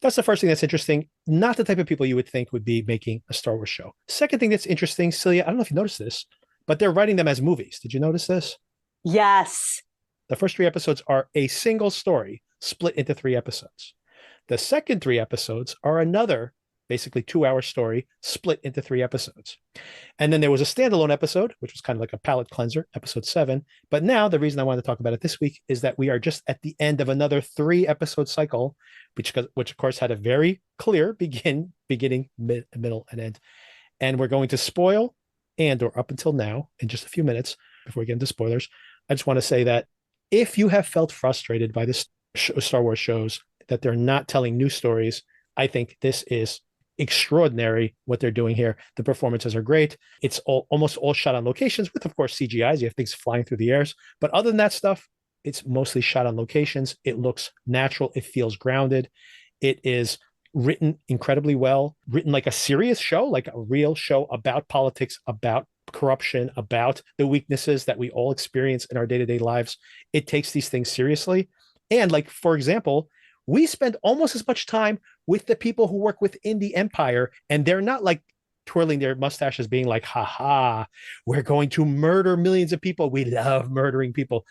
That's the first thing that's interesting. Not the type of people you would think would be making a Star Wars show. Second thing that's interesting, Celia, I don't know if you noticed this, but they're writing them as movies. Did you notice this?
Yes.
The first 3 episodes are a single story split into 3 episodes. The second 3 episodes are another basically 2-hour story split into 3 episodes. And then there was a standalone episode, which was kind of like a palate cleanser, episode 7. But now the reason I wanted to talk about it this week is that we are just at the end of another 3-episode cycle, which of course had a very clear beginning, middle, and end. And we're going to spoil Andor up until now in just a few minutes before we get into spoilers. I just want to say that if you have felt frustrated by this Star Wars shows, that they're not telling new stories, I think this is extraordinary what they're doing here. The performances are great. It's almost all shot on locations with, of course, CGIs. You have things flying through the airs. But other than that stuff, it's mostly shot on locations. It looks natural. It feels grounded. It is written incredibly well, written like a serious show, like a real show about politics, about corruption, about the weaknesses that we all experience in our day-to-day lives. It takes these things seriously. And like, for example, we spend almost as much time with the people who work within the Empire, and they're not like twirling their mustaches being like, ha, we're going to murder millions of people. We love murdering people.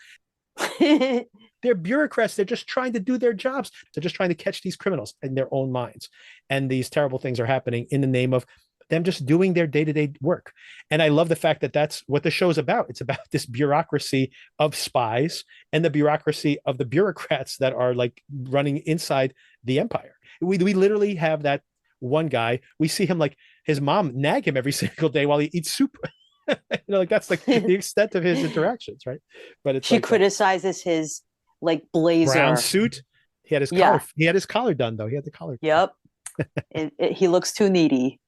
They're bureaucrats. They're just trying to do their jobs. They're just trying to catch these criminals in their own minds. And these terrible things are happening in the name of them just doing their day-to-day work. And I love the fact that that's what the show's about. It's about this bureaucracy of spies and the bureaucracy of the bureaucrats that are like running inside the Empire. We literally have that one guy. We see him like his mom nag him every single day while he eats soup. Like that's like the extent of his interactions, right? But it's
she
like
criticizes his like blazer
brown suit. He had his collar. He had his collar done though. He had the collar.
Yep. He looks too needy.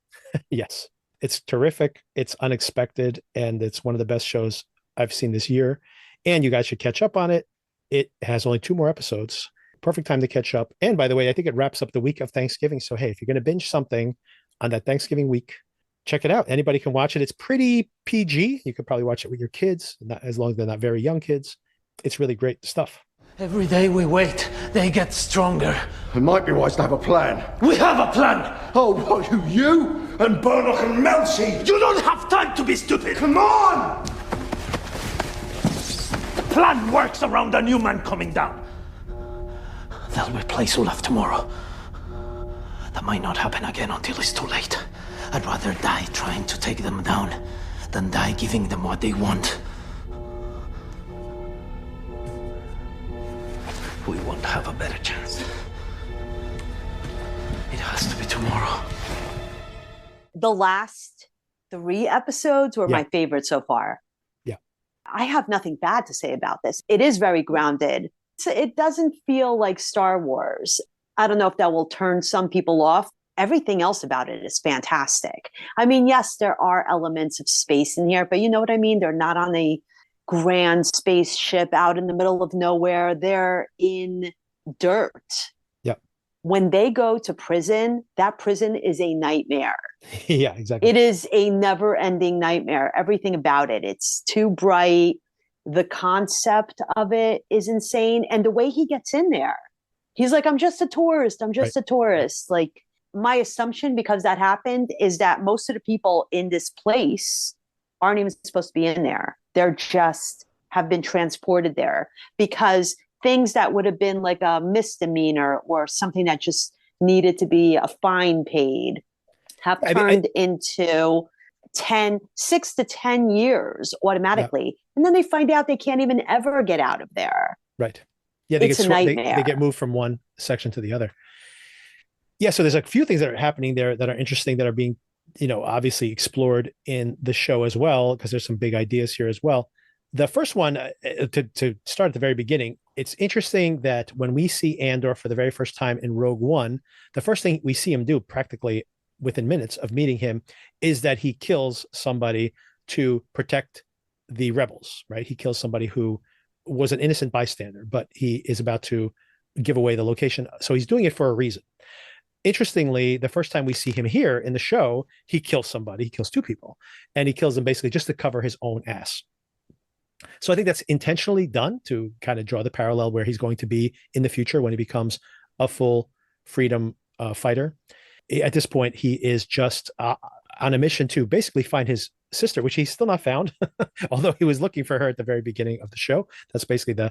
Yes, it's terrific. It's unexpected, and it's one of the best shows I've seen this year. And you guys should catch up on it. It has only 2 more episodes. perfect time to catch up. And by the way, I think it wraps up the week of Thanksgiving. So, hey, if you're going to binge something on that Thanksgiving week, check it out. Anybody can watch it. It's pretty PG. You could probably watch it with your kids, not, as long as they're not very young kids. It's really great stuff.
Every day we wait, they get stronger.
It might be wise to have a plan.
We have a plan!
Oh, what, you and Burnock and Melcy?
You don't have time to be stupid!
Come on!
The plan works around a new man coming down. They'll replace Olaf tomorrow. That might not happen again until it's too late. I'd rather die trying to take them down than die giving them what they want. We won't have a better chance. It has to be tomorrow.
The last 3 episodes were
Yeah.
my favorite so far.
Yeah.
I have nothing bad to say about this. It is very grounded. So it doesn't feel like Star Wars. I don't know if that will turn some people off. Everything else about it is fantastic. I mean, yes, there are elements of space in here, but you know what I mean? They're not on a grand spaceship out in the middle of nowhere. They're in dirt.
Yep.
When they go to prison, that prison is a nightmare.
Yeah, exactly.
It is a never-ending nightmare. Everything about it. It's too bright. The concept of it is insane. And the way he gets in there, he's like, I'm just a tourist. I'm just a tourist. Like, my assumption, because that happened, is that most of the people in this place aren't even supposed to be in there. They're just have been transported there because things that would have been like a misdemeanor or something that just needed to be a fine paid have turned into 6 to 10 years automatically. Yeah. And then they find out they can't even ever get out of there.
Right. Yeah,
it's a nightmare.
They get moved from one section to the other. Yeah, so there's a few things that are happening there that are interesting, that are being, obviously explored in the show as well, because there's some big ideas here as well. The first one, to start at the very beginning, it's interesting that when we see Andor for the very first time in Rogue One, the first thing we see him do practically within minutes of meeting him is that he kills somebody to protect the rebels, right? He kills somebody who was an innocent bystander, but he is about to give away the location. So he's doing it for a reason. Interestingly, the first time we see him here in the show, he kills somebody. He kills 2 people, and he kills them basically just to cover his own ass. So I think that's intentionally done to kind of draw the parallel where he's going to be in the future when he becomes a full freedom fighter. At this point, he is just on a mission to basically find his sister, which he's still not found, although he was looking for her at the very beginning of the show. That's basically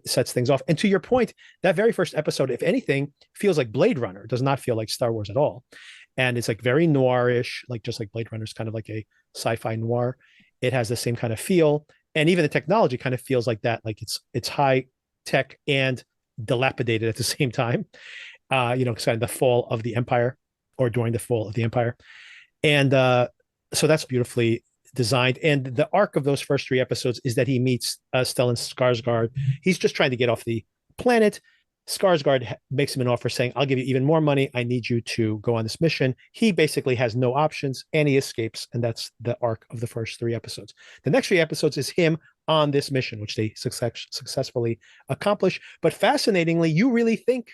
sets things off. And to your point, that very first episode, if anything, feels like Blade Runner. It does not feel like Star Wars at all. And it's like very noirish, like just like Blade Runner is kind of like a sci-fi noir. It has the same kind of feel. And even the technology kind of feels like that, like it's high tech and dilapidated at the same time. Kind of the fall of the Empire, or during the fall of the Empire. And so that's beautifully designed. And the arc of those first 3 episodes is that he meets Stellan Skarsgård. He's just trying to get off the planet. Skarsgård makes him an offer saying, I'll give you even more money. I need you to go on this mission. He basically has no options, and he escapes. And that's the arc of the first 3 episodes. The next 3 episodes is him on this mission, which they successfully accomplish. But fascinatingly, you really think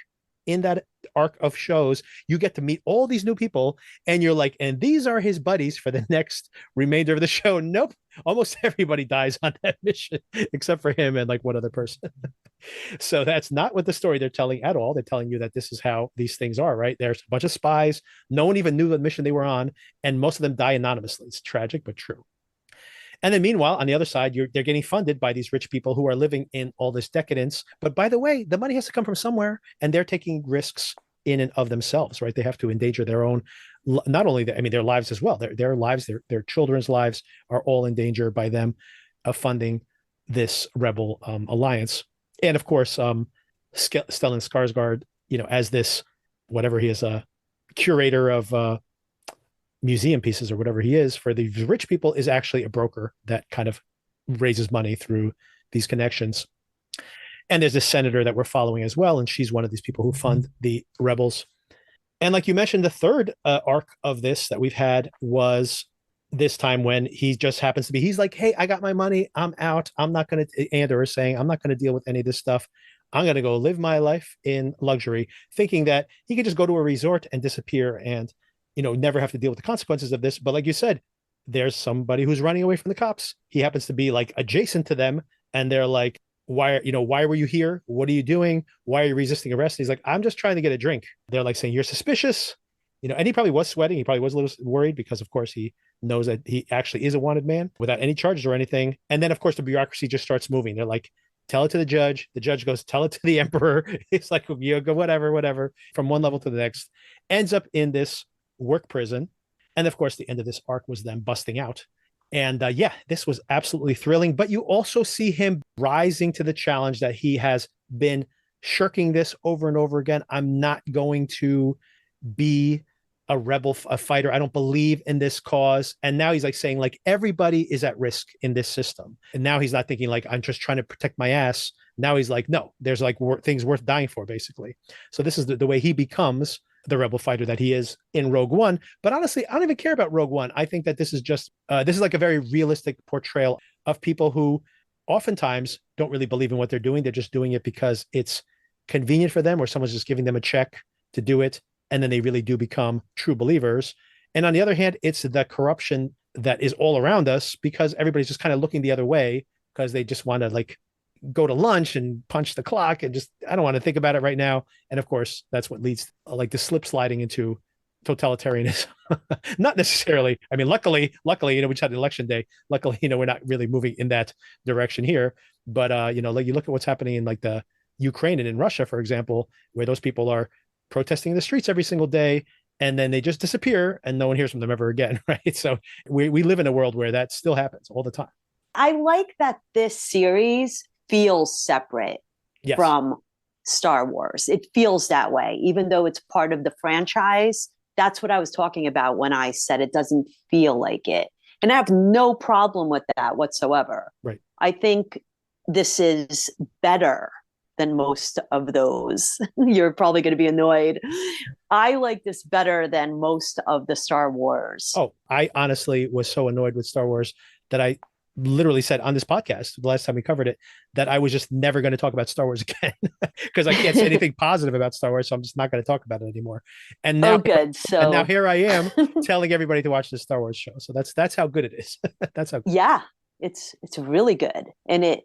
in that arc of shows, you get to meet all these new people, and you're like, and these are his buddies for the next remainder of the show. Nope. Almost everybody dies on that mission except for him and like one other person. So that's not what the story they're telling at all. They're telling you that this is how these things are, right? There's a bunch of spies. No one even knew the mission they were on, and most of them die anonymously. It's tragic, but true. And then meanwhile, on the other side, they're getting funded by these rich people who are living in all this decadence. But by the way, the money has to come from somewhere, and they're taking risks in and of themselves, right? They have to endanger their own, not only their lives as well. Their lives, their children's lives are all in danger by them funding this rebel alliance. And of course, Stellan Skarsgård, as this, whatever he is, a curator of museum pieces or whatever he is for the rich people, is actually a broker that kind of raises money through these connections. And there's this senator that we're following as well, and she's one of these people who fund the rebels. And like you mentioned, the third arc of this that we've had was this time when he just happens to be, he's like, hey, I got my money, I'm out. I'm not going to, Andor is saying, I'm not going to deal with any of this stuff. I'm going to go live my life in luxury, thinking that he could just go to a resort and disappear and, never have to deal with the consequences of this. But like you said, there's somebody who's running away from the cops. He happens to be like adjacent to them. And they're like, why were you here? What are you doing? Why are you resisting arrest? And he's like, I'm just trying to get a drink. They're like saying, you're suspicious. And he probably was sweating. He probably was a little worried because, of course, he knows that he actually is a wanted man without any charges or anything. And then, of course, the bureaucracy just starts moving. They're like, tell it to the judge. The judge goes, tell it to the emperor. It's like, you go, whatever, from one level to the next. Ends up in this work prison. And, of course, the end of this arc was them busting out. And this was absolutely thrilling. But you also see him rising to the challenge that he has been shirking this over and over again. I'm not going to be a rebel, a fighter. I don't believe in this cause. And now he's like saying like everybody is at risk in this system. And now he's not thinking like I'm just trying to protect my ass. Now he's like, no, there's like things worth dying for, basically. So this is the way he becomes the rebel fighter that he is in Rogue One. But honestly, I don't even care about Rogue One. I think that this is just this is like a very realistic portrayal of people who oftentimes don't really believe in what they're doing. They're just doing it because it's convenient for them, or someone's just giving them a check to do it. And then they really do become true believers. And on the other hand, it's the corruption that is all around us because everybody's just kind of looking the other way because they just want to like go to lunch and punch the clock and just, I don't want to think about it right now. And of course, that's what leads like the slip sliding into totalitarianism. Not necessarily. I mean, luckily, we just had election day. Luckily, we're not really moving in that direction here. But, like you look at what's happening in like the Ukraine and in Russia, for example, where those people are protesting in the streets every single day, and then they just disappear and no one hears from them ever again, right? So we live in a world where that still happens all the time.
I like that this series feels separate from Star Wars. It feels that way, even though it's part of the franchise. That's what I was talking about when I said it doesn't feel like it. And I have no problem with that whatsoever.
Right.
I think this is better than most of those. You're probably going to be annoyed. I like this better than most of the Star Wars.
Oh, I honestly was so annoyed with Star Wars that I literally said on this podcast, the last time we covered it, that I was just never going to talk about Star Wars again because I can't say anything positive about Star Wars. So I'm just not going to talk about it anymore. And now,
good. So
and now here I am telling everybody to watch the Star Wars show. So that's how good it is. That's how.
Yeah, it's really good. And it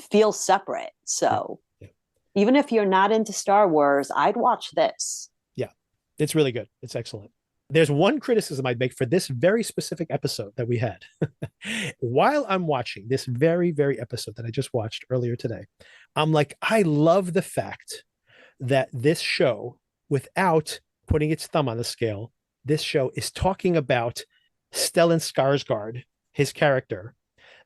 feels separate. So even if you're not into Star Wars, I'd watch this.
Yeah, it's really good. It's excellent. There's one criticism I'd make for this very specific episode that we had. While I'm watching this very, very episode that I just watched earlier today, I'm like, I love the fact that this show, without putting its thumb on the scale, this show is talking about Stellan Skarsgård, his character,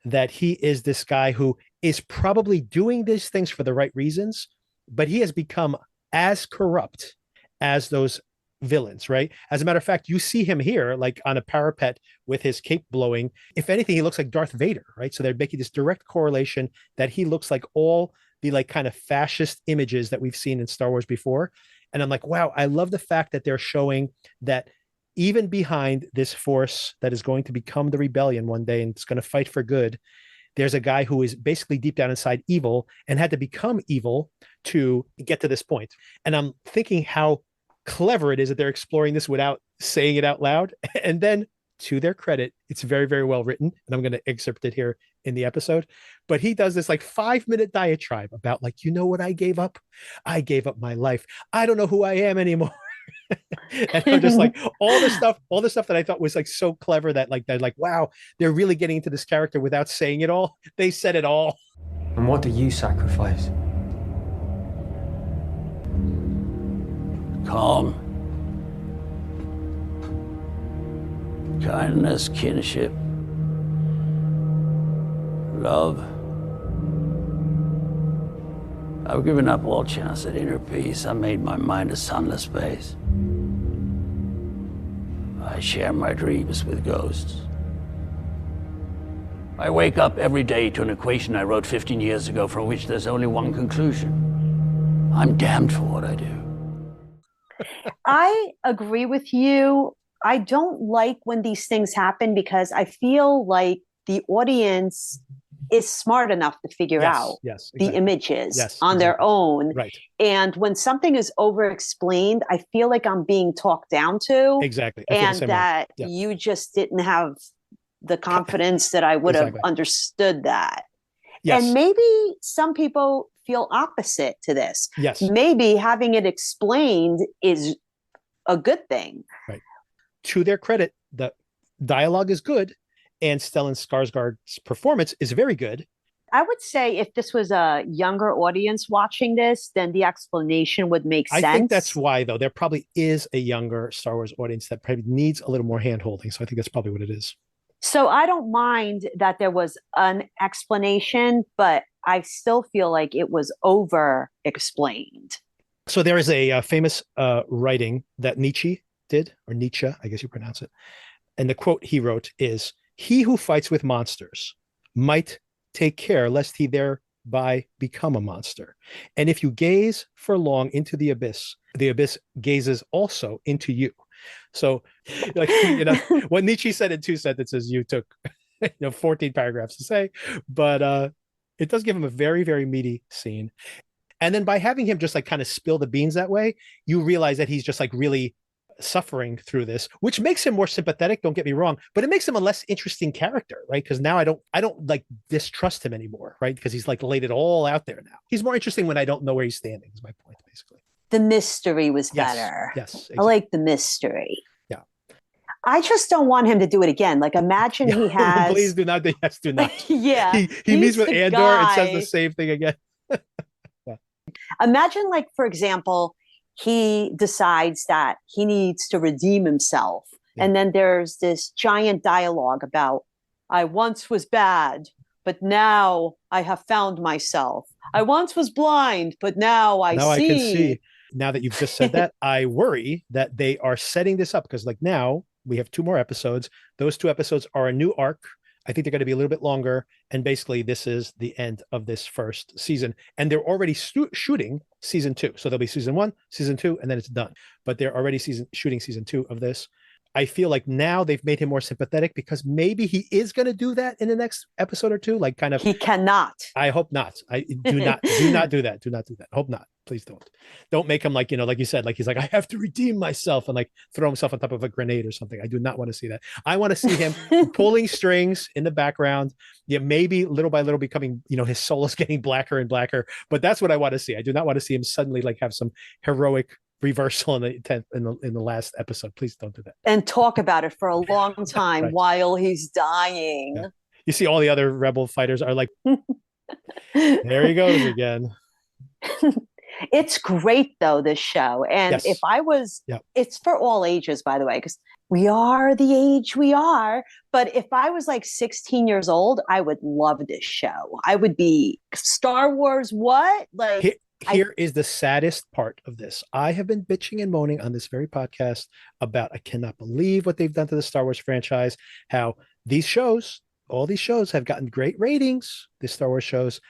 that he is this guy who is probably doing these things for the right reasons, but he has become as corrupt as those villains, right? As a matter of fact, you see him here, like on a parapet with his cape blowing. If anything, he looks like Darth Vader, right? So they're making this direct correlation that he looks like all the like kind of fascist images that we've seen in Star Wars before. And I'm like, wow, I love the fact that they're showing that even behind this force that is going to become the rebellion one day and it's going to fight for good, there's a guy who is basically deep down inside evil and had to become evil to get to this point. And I'm thinking how clever it is that they're exploring this without saying it out loud. And then to their credit, it's very, very well written. And I'm going to excerpt it here in the episode. But he does this like 5-minute diatribe about like, you know what I gave up? I gave up my life. I don't know who I am anymore. And I'm just like all the stuff that I thought was like so clever that like, they're like, wow, they're really getting into this character without saying it all. They said it all.
And what do you sacrifice?
Calm. Kindness, kinship. Love. I've given up all chance at inner peace. I made my mind a sunless space. I share my dreams with ghosts. I wake up every day to an equation I wrote 15 years ago from which there's only one conclusion. I'm damned for what I do.
I agree with you. I don't like when these things happen because I feel like the audience is smart enough to figure out
exactly.
the images
exactly.
on their own.
Right.
And when something is over-explained, I feel like I'm being talked down to.
Exactly.
And that you just didn't have the confidence that I would have understood that.
Yes.
And maybe some people feel opposite to this.
Yes.
Maybe having it explained is a good thing.
Right. To their credit, the dialogue is good, and Stellan Skarsgård's performance is very good.
I would say if this was a younger audience watching this, then the explanation would make sense.
I think that's why, though. There probably is a younger Star Wars audience that probably needs a little more hand-holding. So I think that's probably what it is.
So I don't mind that there was an explanation, but I still feel like it was over-explained.
So there is a famous writing that Nietzsche did, or Nietzsche, I guess you pronounce it. And the quote he wrote is, "He who fights with monsters might take care lest he thereby become a monster. And if you gaze for long into the abyss gazes also into you." So, like, what Nietzsche said in 2 sentences, you took 14 paragraphs to say, but it does give him a very, very meaty scene. And then by having him just like kind of spill the beans that way, you realize that he's just like really suffering through this, which makes him more sympathetic, don't get me wrong, but it makes him a less interesting character, right? Because now I don't like distrust him anymore, right? Because he's like laid it all out there now. He's more interesting when I don't know where he's standing, is my point, basically.
The mystery was better.
Yes, exactly.
I like the mystery.
Yeah.
I just don't want him to do it again. Like, imagine he has...
Please do not. Yes, do not.
Yeah.
He meets with Andor and says the same thing again.
Imagine, like, for example, he decides that he needs to redeem himself. Yeah. And then there's this giant dialogue about, I once was bad, but now I have found myself. I once was blind, but now I
can see. Now that you've just said that, I worry that they are setting this up because, like, now we have 2 more episodes. Those 2 episodes are a new arc. I think they're going to be a little bit longer. And basically, this is the end of this first season. And they're already shooting season 2. So there'll be season 1, season 2, and then it's done. But they're already shooting season 2 of this. I feel like now they've made him more sympathetic because maybe he is going to do that in the next episode or 2. Like, kind of.
He cannot.
I hope not. I do not do that. Do not do that. Hope not. Please don't make him like, like you said, like he's like, I have to redeem myself and like throw himself on top of a grenade or something. I do not want to see that. I want to see him pulling strings in the background. Yeah, maybe little by little becoming, his soul is getting blacker and blacker, but that's what I want to see. I do not want to see him suddenly like have some heroic reversal in the last episode. Please don't do that.
And talk about it for a long time right. While he's dying.
Yeah. You see all the other rebel fighters are like, there he goes again.
It's great though, this show. And
yes.
if I was, it's for all ages, by the way, because we are the age we are. But if I was like 16 years old, I would love this show. I would be Star Wars. What? Like,
Here is the saddest part of this. I have been bitching and moaning on this very podcast about, I cannot believe what they've done to the Star Wars franchise, how all these shows have gotten great ratings, the Star Wars shows.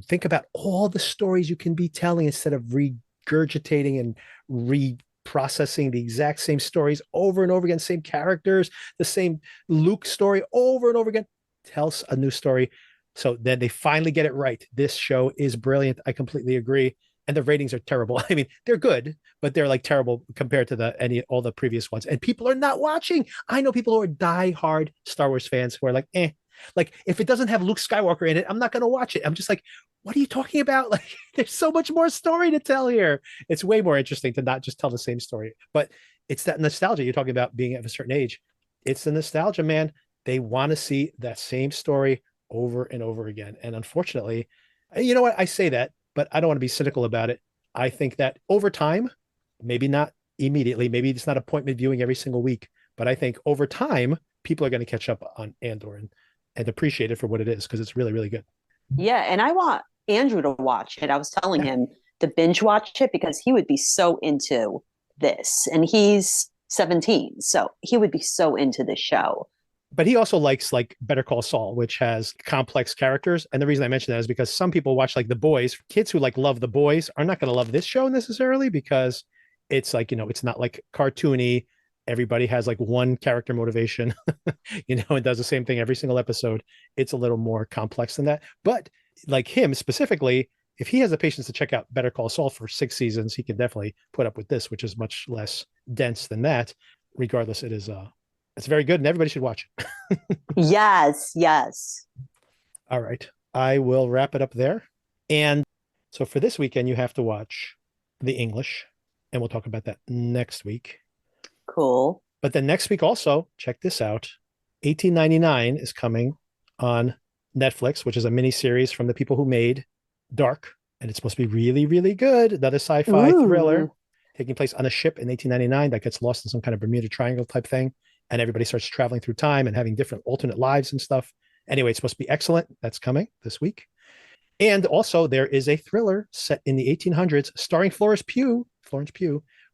Think about all the stories you can be telling instead of regurgitating and reprocessing the exact same stories over and over again, same characters, the same Luke story over and over again. Tell us a new story. So then they finally get it right. This show is brilliant. I completely agree. And the ratings are terrible. I mean, they're good, but they're like terrible compared to all the previous ones. And people are not watching. I know people who are diehard Star Wars fans who are like, like if it doesn't have Luke Skywalker in it, I'm not going to watch it. I'm just like, what are you talking about? Like, there's so much more story to tell here. It's way more interesting to not just tell the same story, but it's that nostalgia. You're talking about being at a certain age. It's the nostalgia, man. They want to see that same story over and over again. And unfortunately, you know what? I say that, but I don't want to be cynical about it. I think that over time, maybe not immediately, maybe it's not appointment viewing every single week, but I think over time, people are going to catch up on Andor and appreciate it for what it is, because it's really, really good.
Yeah. And I want Andrew to watch it. I was telling him to binge watch it because he would be so into this. And he's 17, so he would be so into this show.
But he also likes like Better Call Saul, which has complex characters. And the reason I mention that is because some people watch like The Boys. Kids who like love The Boys are not going to love this show necessarily because it's like, it's not like cartoony. everybody has like one character motivation, and does the same thing every single episode. It's a little more complex than that. But like him specifically, if he has the patience to check out Better Call Saul for 6 seasons, he can definitely put up with this, which is much less dense than that. Regardless, it's very good and everybody should watch it.
Yes, yes.
All right. I will wrap it up there. And so for this weekend, you have to watch the English, and we'll talk about that next week.
Cool.
But then next week also, check this out. 1899 is coming on Netflix, which is a mini series from the people who made Dark. And it's supposed to be really, really good. Another sci-fi thriller taking place on a ship in 1899 that gets lost in some kind of Bermuda Triangle type thing. And everybody starts traveling through time and having different alternate lives and stuff. Anyway, it's supposed to be excellent. That's coming this week. And also there is a thriller set in the 1800s starring Florence Pugh,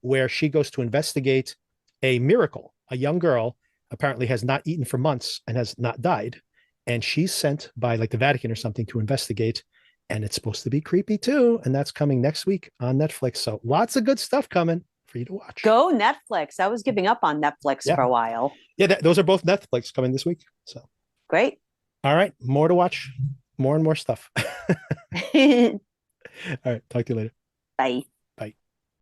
where she goes to investigate a miracle. A young girl apparently has not eaten for months and has not died. And she's sent by like the Vatican or something to investigate. And it's supposed to be creepy too. And that's coming next week on Netflix. So lots of good stuff coming for you to watch.
Go Netflix. I was giving up on Netflix for a while.
Yeah, those are both Netflix coming this week. So
great.
All right. More to watch. More and more stuff. All right. Talk to you later.
Bye.